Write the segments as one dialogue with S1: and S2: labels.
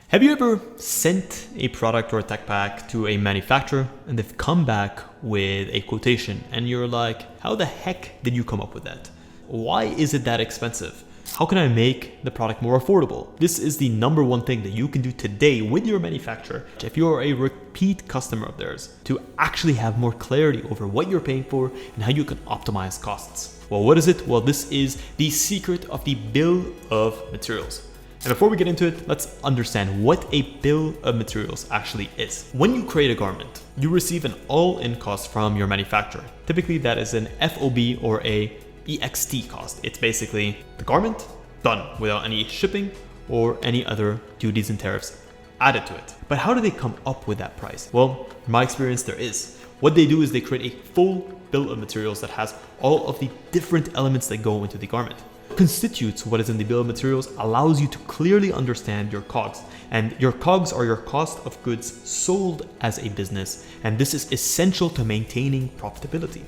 S1: Have you ever sent a product or a tech pack to a manufacturer and they've come back with a quotation and you're like, how the heck did you come up with that? Why is it that expensive? How can I make the product more affordable? This is the number one thing that you can do today with your manufacturer if you're a repeat customer of theirs to actually have more clarity over what you're paying for and how you can optimize costs. Well, what is it? Well, this is the secret of the bill of materials. And before we get into it, let's understand what a bill of materials actually is. When you create a garment, you receive an all-in cost from your manufacturer. Typically, that is an FOB or a EXT cost. It's basically the garment done without any shipping or any other duties and tariffs added to it. But how do they come up with that price? Well, in my experience, there is. What they do is they create a full bill of materials that has all of the different elements that go into the garment. Constitutes what is in the bill of materials allows you to clearly understand your COGS, and your COGS are your cost of goods sold as a business, and this is essential to maintaining profitability.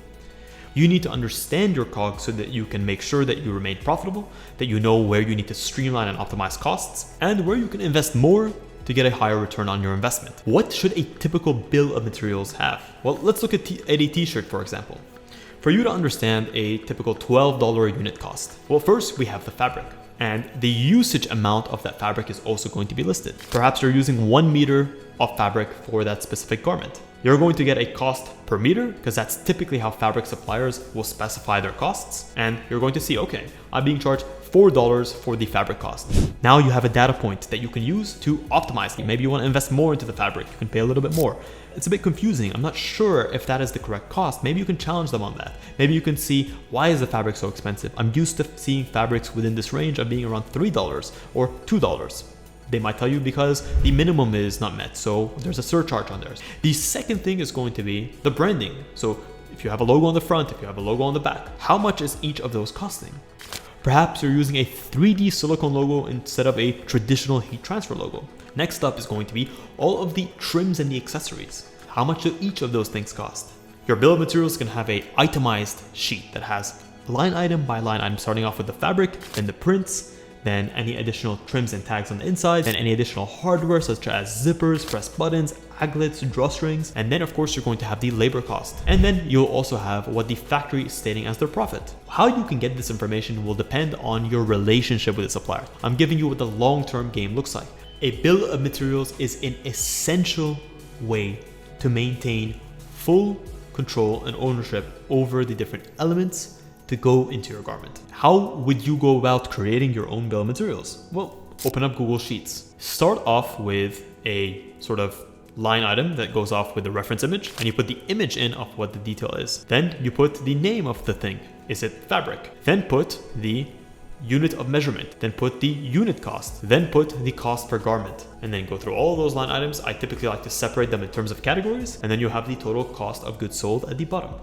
S1: You need to understand your COGS so that you can make sure that you remain profitable, that you know where you need to streamline and optimize costs, and where you can invest more to get a higher return on your investment. What should a typical bill of materials have? Well, let's look at a t-shirt, for example. For you to understand a typical $12 unit cost, well, first we have the fabric, and the usage amount of that fabric is also going to be listed. Perhaps you're using 1 meter of fabric for that specific garment. You're going to get a cost per meter because that's typically how fabric suppliers will specify their costs. And you're going to see, okay, I'm being charged $4 for the fabric cost. Now you have a data point that you can use to optimize. Maybe you want to invest more into the fabric. You can pay a little bit more. It's a bit confusing. I'm not sure if that is the correct cost. Maybe you can challenge them on that. Maybe you can see, why is the fabric so expensive? I'm used to seeing fabrics within this range of being around $3 or $2. They might tell you because the minimum is not met, so there's a surcharge on theirs. The second thing is going to be the branding. So if you have a logo on the front, if you have a logo on the back, how much is each of those costing? Perhaps you're using a 3D silicone logo instead of a traditional heat transfer logo. Next up is going to be all of the trims and the accessories. How much do each of those things cost? Your bill of materials can have an itemized sheet that has line item by line item, starting off with the fabric, then the prints, then any additional trims and tags on the inside, then any additional hardware such as zippers, press buttons, aglets, drawstrings, and then of course you're going to have the labor cost. And then you'll also have what the factory is stating as their profit. How you can get this information will depend on your relationship with the supplier. I'm giving you what the long-term game looks like. A bill of materials is an essential way to maintain full control and ownership over the different elements to go into your garment. How would you go about creating your own bill of materials? Well, open up Google Sheets. Start off with a sort of line item that goes off with the reference image, and you put the image in of what the detail is. Then you put the name of the thing. Is it fabric? Then put the unit of measurement, then put the unit cost, then put the cost per garment, and then go through all those line items. I typically like to separate them in terms of categories, and then you have the total cost of goods sold at the bottom.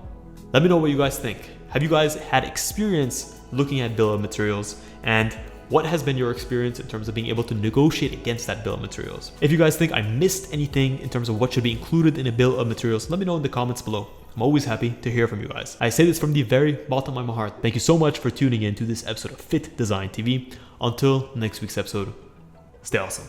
S1: Let me know what you guys think. Have you guys had experience looking at bill of materials, and what has been your experience in terms of being able to negotiate against that bill of materials? If you guys think I missed anything in terms of what should be included in a bill of materials, let me know in the comments below. I'm always happy to hear from you guys. I say this from the very bottom of my heart. Thank you so much for tuning in to this episode of Fittdesign TV. Until next week's episode, stay awesome.